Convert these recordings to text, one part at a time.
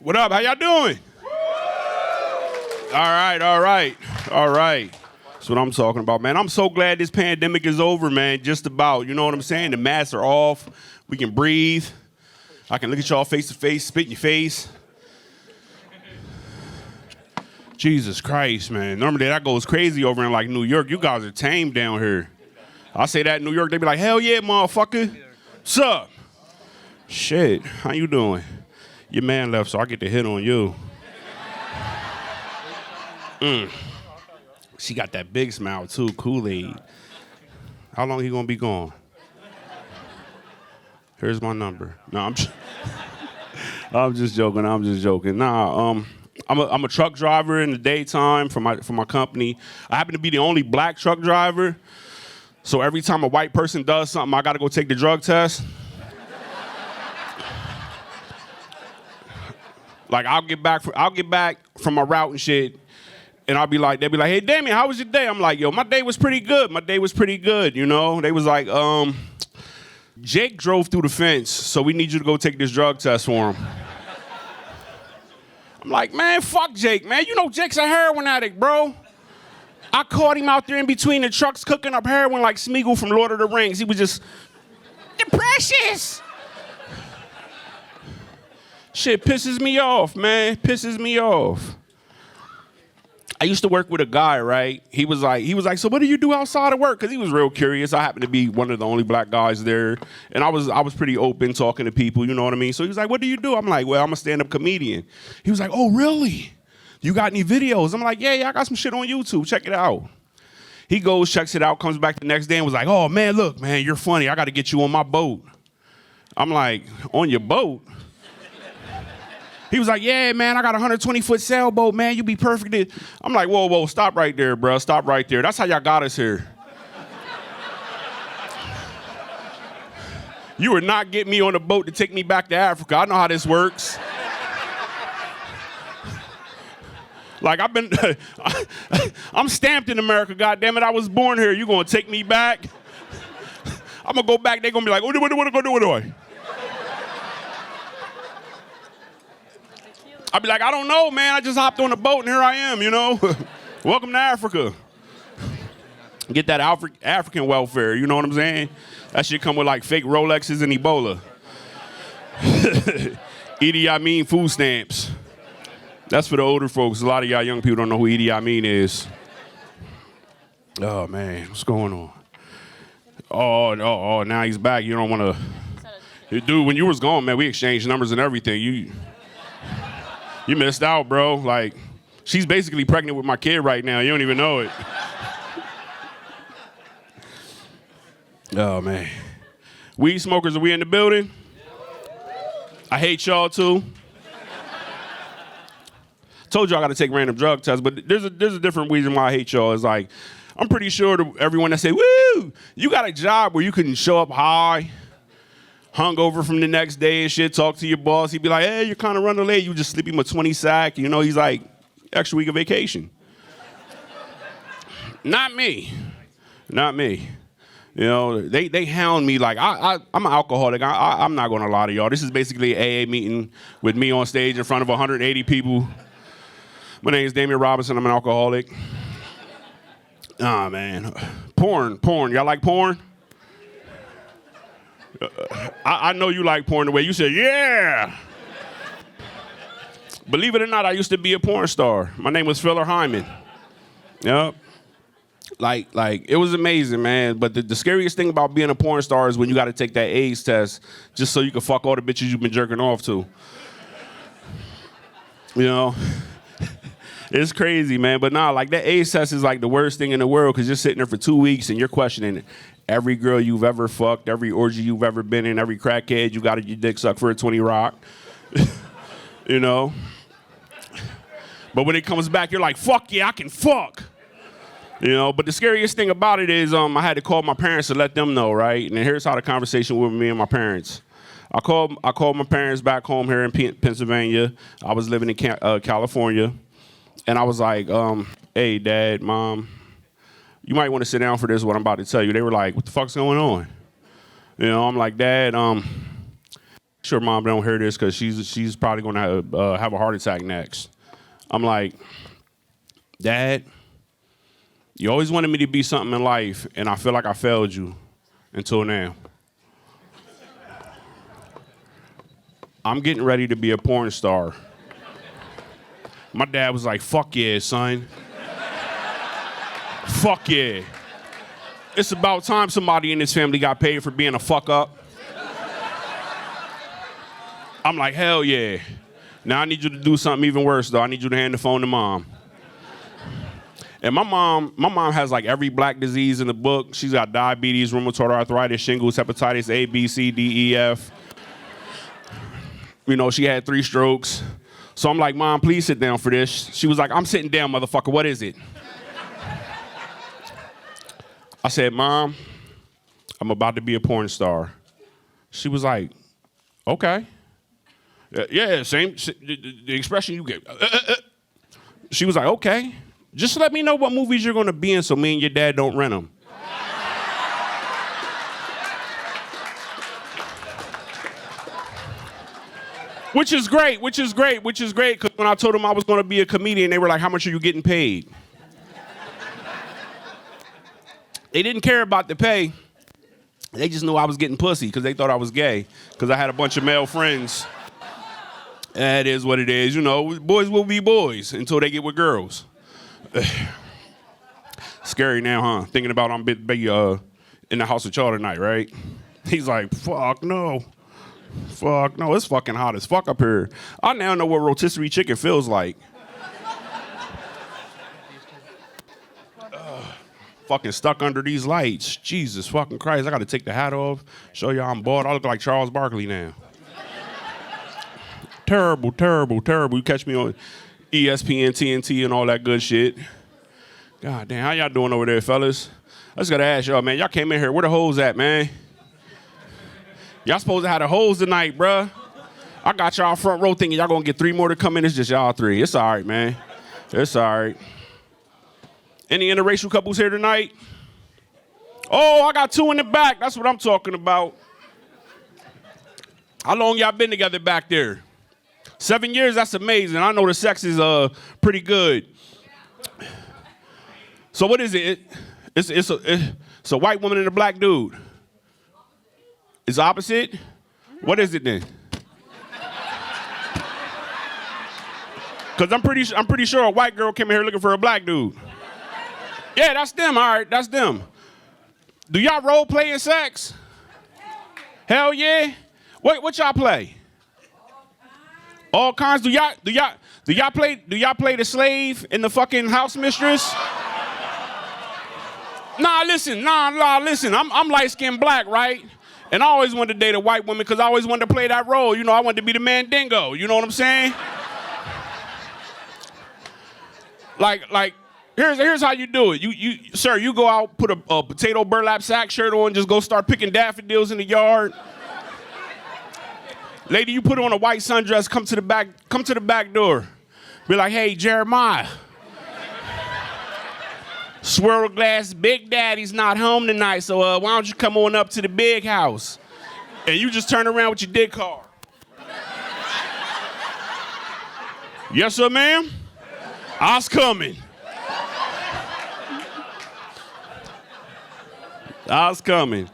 What up? How y'all doing? All right. That's what I'm talking about, man. I'm so glad this pandemic is over, man. Just about, you know what I'm saying? The masks are off. We can breathe. I can look at y'all face to face, spit in your face. Jesus Christ, man. Normally that goes crazy over in like New York. You guys are tame down here. I say that in New York, they be like, hell yeah, motherfucker. What's up? Shit, how you doing? Your man left, so I get to hit on you. She got that big smile too, Kool-Aid. How long he gonna be gone? Here's my number. No, I'm just joking. Nah, I'm a truck driver in the daytime for my company. I happen to be the only black truck driver. So every time a white person does something, I gotta go take the drug test. Like I'll get back from my route and shit, and they'll be like, hey Damien, how was your day? I'm like, yo, my day was pretty good. You know, they was like, Jake drove through the fence, so we need you to go take this drug test for him. I'm like, man, fuck Jake, man. You know Jake's a heroin addict, bro. I caught him out there in between the trucks cooking up heroin like Smeagol from Lord of the Rings. He was just, you're precious. Shit pisses me off, man. Pisses me off. I used to work with a guy, right? He was like, so what do you do outside of work? Because he was real curious. I happened to be one of the only black guys there. And I was pretty open talking to people, you know what I mean? So he was like, what do you do? I'm like, well, I'm a stand-up comedian. He was like, oh, really? You got any videos? I'm like, yeah, I got some shit on YouTube. Check it out. He goes, checks it out, comes back the next day and was like, oh, man, look, man, you're funny. I got to get you on my boat. I'm like, on your boat? He was like, yeah, man, I got a 120-foot sailboat, man. You be perfect. I'm like, whoa, stop right there, bro. Stop right there. That's how y'all got us here. You are not getting me on a boat to take me back to Africa. I know how this works. Like, I'm stamped in America, goddammit. I was born here. You gonna take me back? I'm gonna go back. They gonna be like, what do I? I'd be like, I don't know, man. I just hopped on a boat and here I am, you know. Welcome to Africa. Get that African welfare, you know what I'm saying? That shit come with like fake Rolexes and Ebola. Idi Amin food stamps. That's for the older folks. A lot of y'all young people don't know who Idi Amin is. Oh, man, what's going on? Oh, now he's back. You don't want to... Dude, when you was gone, man, we exchanged numbers and everything. You missed out, bro. Like, she's basically pregnant with my kid right now. You don't even know it. Oh, man. Weed smokers, are we in the building? I hate y'all, too. Told you I got to take random drug tests, but there's a different reason why I hate y'all. It's like, I'm pretty sure everyone that say, woo, you got a job where you can show up high, hungover from the next day and shit, talk to your boss. He'd be like, hey, you're kind of running late. You just slip him a 20 sack. You know, he's like, extra week of vacation. Not me. You know, they hound me like, I'm an alcoholic. I'm not going to lie to y'all. This is basically an AA meeting with me on stage in front of 180 people. My name is Damien Robinson. I'm an alcoholic. Ah, man. Porn. Y'all like porn? I know you like porn the way you said, yeah. Believe it or not, I used to be a porn star. My name was Filler Hyman. Yep. Like it was amazing, man. But the scariest thing about being a porn star is when you got to take that AIDS test just so you can fuck all the bitches you've been jerking off to. You know? It's crazy, man. But nah, like that AIDS test is like the worst thing in the world because you're sitting there for 2 weeks and you're questioning every girl you've ever fucked, every orgy you've ever been in, every crackhead you got your dick sucked for a 20 rock. You know? But when it comes back, you're like, fuck yeah, I can fuck. You know, but the scariest thing about it is I had to call my parents to let them know, right? And here's how the conversation with me and my parents. I called my parents back home here in Pennsylvania. I was living in California. And I was like, hey, Dad, Mom, you might want to sit down for this, what I'm about to tell you. They were like, what the fuck's going on? You know, I'm like, Dad, sure mom don't hear this because she's probably going to have a heart attack next. I'm like, Dad, you always wanted me to be something in life, and I feel like I failed you until now. I'm getting ready to be a porn star. My dad was like, fuck yeah, son. Fuck yeah. It's about time somebody in this family got paid for being a fuck up. I'm like, hell yeah. Now I need you to do something even worse, though. I need you to hand the phone to mom. And my mom has like every black disease in the book. She's got diabetes, rheumatoid arthritis, shingles, hepatitis A, B, C, D, E, F. You know, she had 3 strokes. So I'm like, Mom, please sit down for this. She was like, I'm sitting down, motherfucker. What is it? I said, Mom, I'm about to be a porn star. She was like, okay. Yeah, same, the expression you get. She was like, okay. Just let me know what movies you're going to be in so me and your dad don't rent them. Which is great, because when I told them I was going to be a comedian, they were like, how much are you getting paid? They didn't care about the pay. They just knew I was getting pussy because they thought I was gay because I had a bunch of male friends. That is what it is. You know, boys will be boys until they get with girls. Scary now, huh? Thinking about I'm in the house with y'all tonight, right? He's like, fuck no. Fuck no, it's fucking hot as fuck up here. I now know what rotisserie chicken feels like. Fucking stuck under these lights. Jesus fucking Christ, I gotta take the hat off, show y'all I'm bald. I look like Charles Barkley now. Terrible, terrible, terrible. You catch me on ESPN, TNT, and all that good shit. God damn, how y'all doing over there, fellas? I just gotta ask y'all, man, y'all came in here, where the hoes at, man? Y'all supposed to have the hoes tonight, bruh. I got y'all front row thinking y'all gonna get 3 more to come in. It's just y'all 3. It's all right, man. It's all right. Any interracial couples here tonight? Oh, I got 2 in the back. That's what I'm talking about. How long y'all been together back there? 7 years? That's amazing. I know the sex is pretty good. So what is it? It's a white woman and a black dude. It's opposite? What is it then? Because I'm pretty sure a white girl came in here looking for a black dude. Yeah, that's them. All right, that's them. Do y'all role play in sex? Hell yeah. What y'all play? All kinds. Do y'all play the slave and the fucking house mistress? Nah, listen. I'm light-skinned black, right? And I always wanted to date a white woman because I always wanted to play that role. You know, I wanted to be the Mandingo. You know what I'm saying? Like, here's how you do it. Sir, you go out, put a potato burlap sack shirt on, just go start picking daffodils in the yard. Lady, you put on a white sundress, come to the back door. Be like, hey, Jeremiah. Swirl glass, Big Daddy's not home tonight, so why don't you come on up to the big house? And you just turn around with your dick hard. Yes, sir, ma'am? I was coming. I was coming.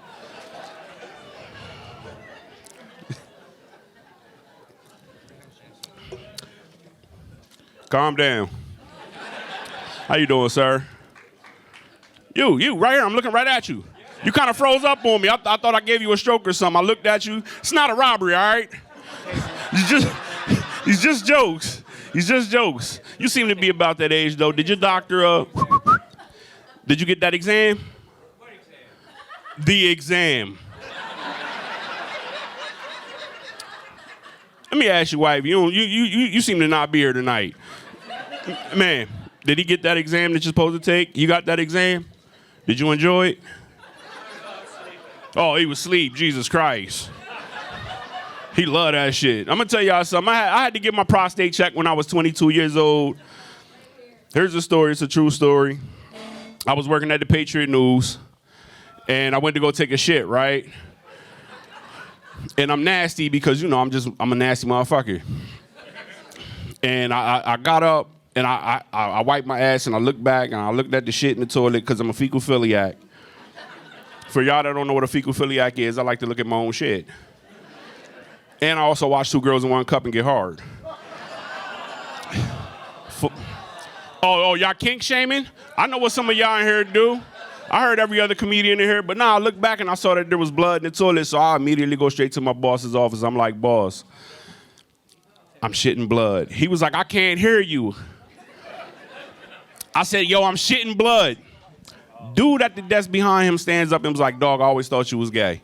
Calm down. How you doing, sir? You, right here. I'm looking right at you. You kind of froze up on me. I thought I gave you a stroke or something. I looked at you. It's not a robbery, all right? It's just jokes. It's just jokes. You seem to be about that age, though. Did your doctor, did you get that exam? What exam? The exam. Let me ask you, wife. You seem to not be here tonight. Man, did he get that exam that you're supposed to take? You got that exam? Did you enjoy it? Oh, he was asleep. Jesus Christ. He loved that shit. I'm going to tell y'all something. I had to get my prostate checked when I was 22 years old. Here's a story. It's a true story. I was working at the Patriot News, and I went to go take a shit, right? And I'm nasty because, you know, I'm a nasty motherfucker. And I got up and I wiped my ass and I looked back and I looked at the shit in the toilet because I'm a fecal philiac. For y'all that don't know what a fecal philiac is, I like to look at my own shit. And I also watch Two Girls in One Cup and get hard. Oh, y'all kink shaming? I know what some of y'all in here do. I heard every other comedian in here, but nah, I looked back and I saw that there was blood in the toilet, so I immediately go straight to my boss's office. I'm like, boss, I'm shitting blood. He was like, I can't hear you. I said, yo, I'm shitting blood. Dude at the desk behind him stands up and was like, dog, I always thought you was gay.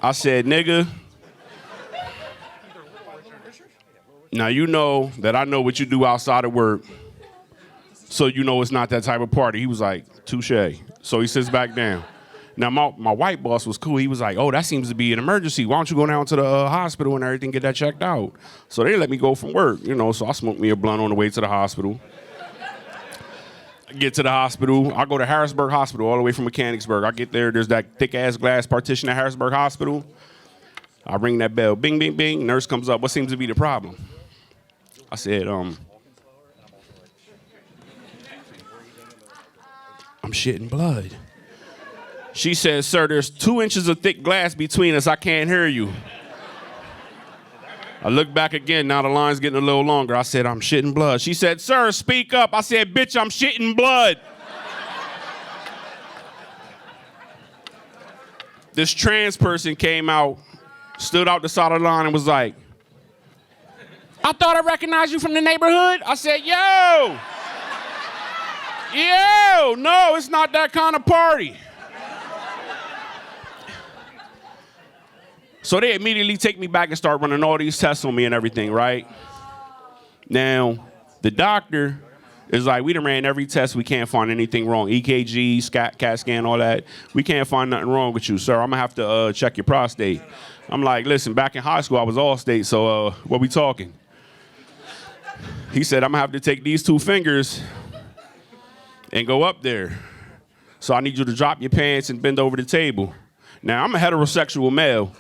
I said, nigga, now you know that I know what you do outside of work, so you know it's not that type of party. He was like, touche. So he sits back down. Now, my white boss was cool. He was like, oh, that seems to be an emergency. Why don't you go down to the hospital and everything, get that checked out? So they let me go from work, you know, so I smoked me a blunt on the way to the hospital. I get to the hospital. I go to Harrisburg Hospital all the way from Mechanicsburg. I get there. There's that thick-ass glass partition at Harrisburg Hospital. I ring that bell. Bing, bing, bing. Nurse comes up. What seems to be the problem? I said, I'm shitting blood. She says, sir, there's 2 inches of thick glass between us. I can't hear you. I look back again. Now the line's getting a little longer. I said, I'm shitting blood. She said, sir, speak up. I said, bitch, I'm shitting blood. This trans person came out, stood out the side of the line and was like, I thought I recognized you from the neighborhood. I said, yo, no, it's not that kind of party. So they immediately take me back and start running all these tests on me and everything, right? Now, the doctor is like, we done ran every test. We can't find anything wrong. EKG, CAT scan, all that. We can't find nothing wrong with you, sir. I'm going to have to check your prostate. I'm like, listen, back in high school, I was all state, so what we talking? He said, I'm going to have to take these 2 fingers and go up there. So I need you to drop your pants and bend over the table. Now, I'm a heterosexual male.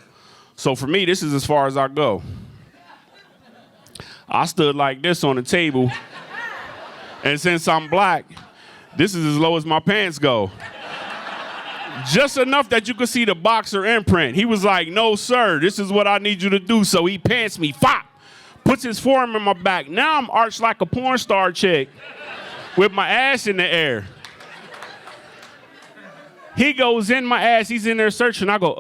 So for me, this is as far as I go. I stood like this on the table. And since I'm black, this is as low as my pants go. Just enough that you could see the boxer imprint. He was like, no, sir, this is what I need you to do. So he pants me, fop, puts his forearm in my back. Now I'm arched like a porn star chick with my ass in the air. He goes in my ass, he's in there searching. I go,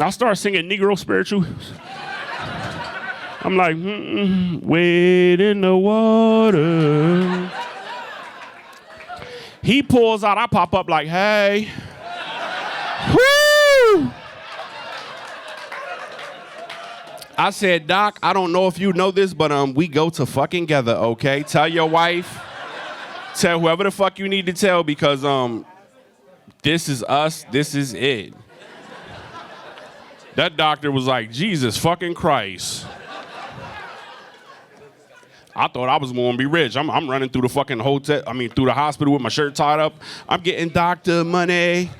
I start singing Negro spirituals. I'm like, wade in the water. He pulls out, I pop up like, hey. Woo! I said, Doc, I don't know if you know this, but we go to fucking together, okay? Tell your wife, tell whoever the fuck you need to tell, because this is us, this is it. That doctor was like, Jesus fucking Christ. I thought I was going to be rich. I'm running through the fucking hotel, through the hospital with my shirt tied up. I'm getting doctor money.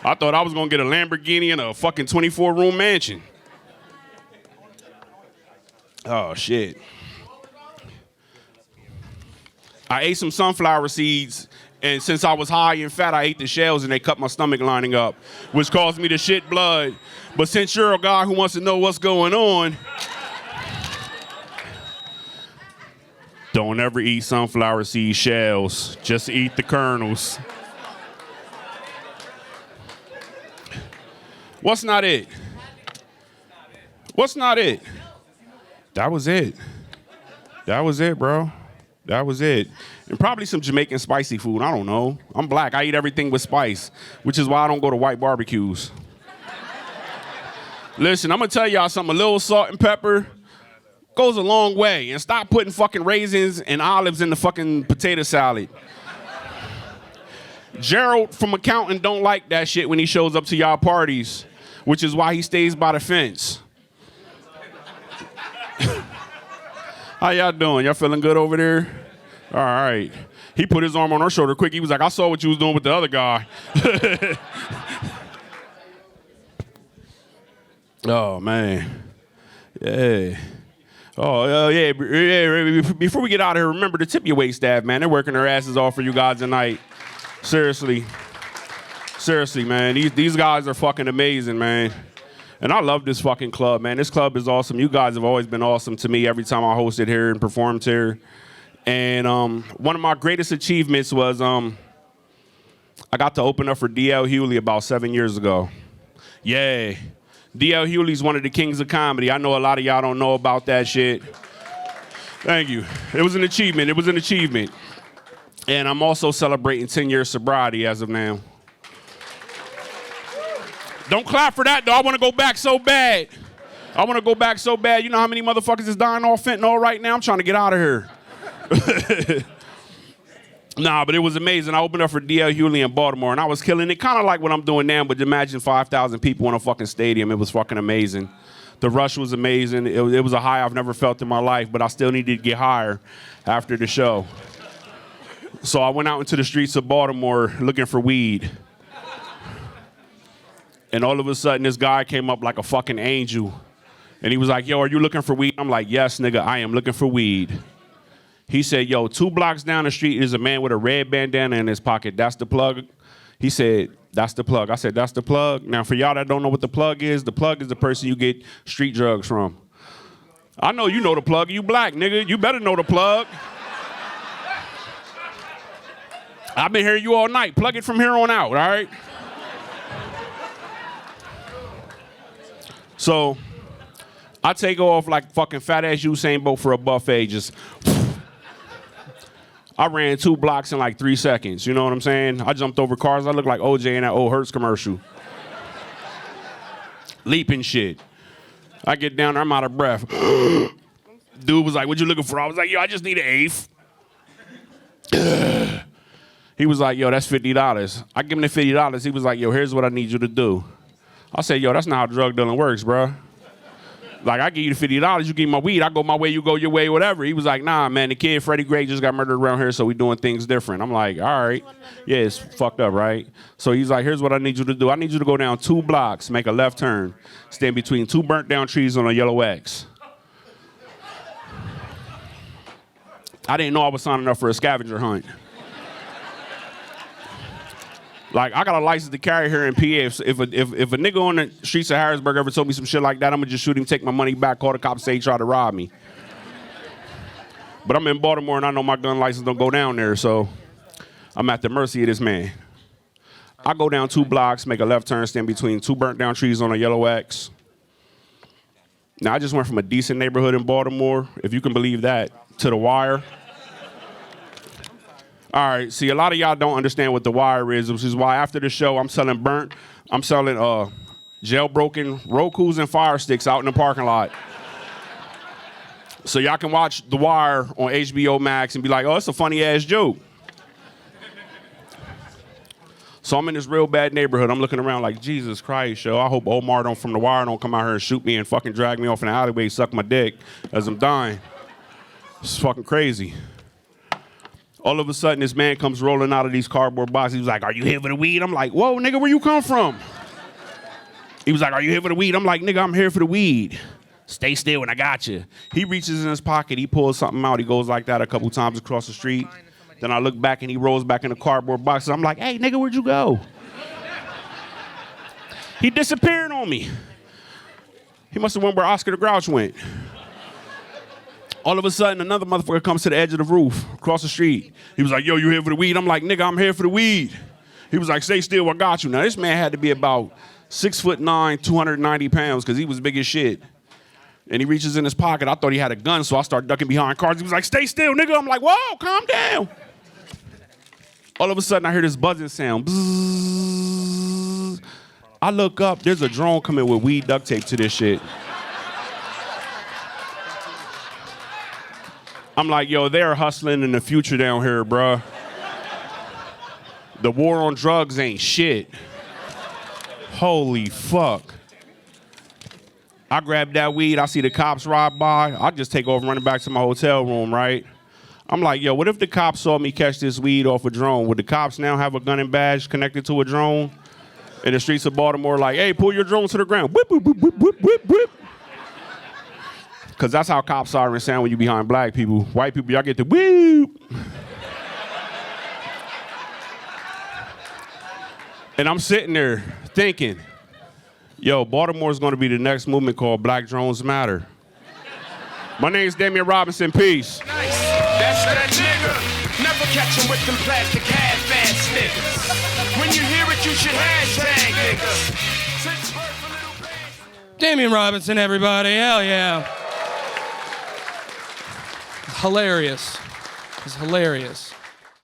I thought I was going to get a Lamborghini and a fucking 24-room mansion. Oh, shit. I ate some sunflower seeds, and since I was high and fat, I ate the shells, and they cut my stomach lining up, which caused me to shit blood. But since you're a guy who wants to know what's going on, don't ever eat sunflower seed shells. Just eat the kernels. What's not it? What's not it? That was it. That was it, bro. That was it. And probably some Jamaican spicy food. I don't know. I'm black. I eat everything with spice, which is why I don't go to white barbecues. Listen, I'm going to tell y'all something. A little salt and pepper goes a long way. And stop putting fucking raisins and olives in the fucking potato salad. Gerald from accounting don't like that shit when he shows up to y'all parties, which is why he stays by the fence. How y'all doing? Y'all feeling good over there? All right. He put his arm on her shoulder quick. He was like, I saw what you was doing with the other guy. Oh, man. Yeah. Oh, yeah. Before we get out of here, remember to tip your wait staff, man. They're working their asses off for you guys tonight. Seriously. Seriously, man. These guys are fucking amazing, man. And I love this fucking club, man. This club is awesome. You guys have always been awesome to me every time I hosted here and performed here. And one of my greatest achievements was I got to open up for D.L. Hewley about 7 years ago. Yeah. D.L. Hewley's one of the kings of comedy. I know a lot of y'all don't know about that shit. Thank you. It was an achievement. It was an achievement. And I'm also celebrating 10 years sobriety as of now. Don't clap for that, though. I want to go back so bad. I want to go back so bad. You know how many motherfuckers is dying off fentanyl right now? I'm trying to get out of here. Nah, but it was amazing. I opened up for D.L. Hewley in Baltimore, and I was killing it, kind of like what I'm doing now, but imagine 5,000 people in a fucking stadium. It was fucking amazing. The rush was amazing. It was a high I've never felt in my life, but I still needed to get higher after the show. So I went out into the streets of Baltimore looking for weed. And all of a sudden, this guy came up like a fucking angel. And he was like, yo, are you looking for weed? I'm like, yes, nigga, I am looking for weed. He said, yo, 2 blocks down the street is a man with a red bandana in his pocket. That's the plug. He said, that's the plug. I said, that's the plug. Now, for y'all that don't know what the plug is the person you get street drugs from. I know you know the plug. You black, nigga. You better know the plug. I've been hearing you all night. Plug it from here on out, all right? So I take off like fucking fat-ass Usain Bolt for a buffet, just... I ran 2 blocks in like 3 seconds, you know what I'm saying? I jumped over cars. I looked like OJ in that old Hertz commercial. Leaping shit. I get down there, I'm out of breath. Dude was like, what you looking for? I was like, yo, I just need an eighth. He was like, yo, that's $50. I give him the $50. He was like, yo, here's what I need you to do. I said, yo, that's not how drug dealing works, bro. Like, I give you the $50, you give me my weed, I go my way, you go your way, whatever. He was like, nah, man, the kid, Freddie Gray, just got murdered around here, so we doing things different. I'm like, all right. Yeah, it's fucked up, right? So he's like, here's what I need you to do. I need you to go down 2 blocks, make a left turn, stand between 2 burnt down trees on a yellow X. I didn't know I was signing up for a scavenger hunt. Like, I got a license to carry here in PA. If a nigga on the streets of Harrisburg ever told me some shit like that, I'm gonna just shoot him, take my money back, call the cops, say he tried to rob me. But I'm in Baltimore and I know my gun license don't go down there, so I'm at the mercy of this man. I go down 2 blocks, make a left turn, stand between 2 burnt down trees on a yellow X. Now, I just went from a decent neighborhood in Baltimore, if you can believe that, to The Wire. All right, see, a lot of y'all don't understand what The Wire is, which is why after the show, I'm selling jailbroken Rokus and Fire Sticks out in the parking lot. So y'all can watch The Wire on HBO Max and be like, oh, it's a funny-ass joke. So I'm in this real bad neighborhood. I'm looking around like, Jesus Christ, yo, I hope Omar from The Wire don't come out here and shoot me and fucking drag me off in the alleyway, suck my dick as I'm dying. It's fucking crazy. All of a sudden, this man comes rolling out of these cardboard boxes. He was like, are you here for the weed? I'm like, whoa, nigga, where you come from? He was like, are you here for the weed? I'm like, nigga, I'm here for the weed. Stay still and I got you. He reaches in his pocket. He pulls something out. He goes like that a couple times across the street. Then I look back and he rolls back in the cardboard boxes. I'm like, hey, nigga, where'd you go? He disappeared on me. He must have went where Oscar the Grouch went. All of a sudden, another motherfucker comes to the edge of the roof, across the street. He was like, yo, you here for the weed? I'm like, nigga, I'm here for the weed. He was like, stay still, I got you. Now, this man had to be about 6'9", 290 pounds, because he was big as shit. And he reaches in his pocket. I thought he had a gun, so I start ducking behind cars. He was like, stay still, nigga. I'm like, whoa, calm down. All of a sudden, I hear this buzzing sound. Bzzz. I look up, there's a drone coming with weed duct tape to this shit. I'm like, yo, they're hustling in the future down here, bruh. The war on drugs ain't shit. Holy fuck. I grab that weed. I see the cops ride by. I just take off running back to my hotel room, right? I'm like, yo, what if the cops saw me catch this weed off a drone? Would the cops now have a gun and badge connected to a drone? In the streets of Baltimore, like, hey, pull your drone to the ground. Whip, whip, whip, whip, whip, whip, whip. Because that's how cop sirens sound when you behind black people. White people, y'all get the whoop. And I'm sitting there thinking, yo, Baltimore's going to be the next movement called Black Drones Matter. My name's Damian Robinson. Peace. Nice. That's that nigga. Never catch him with them plastic half-ass niggas. When you hear it, you should hashtag niggas. Damian Robinson, everybody. Hell yeah. Hilarious. It's hilarious.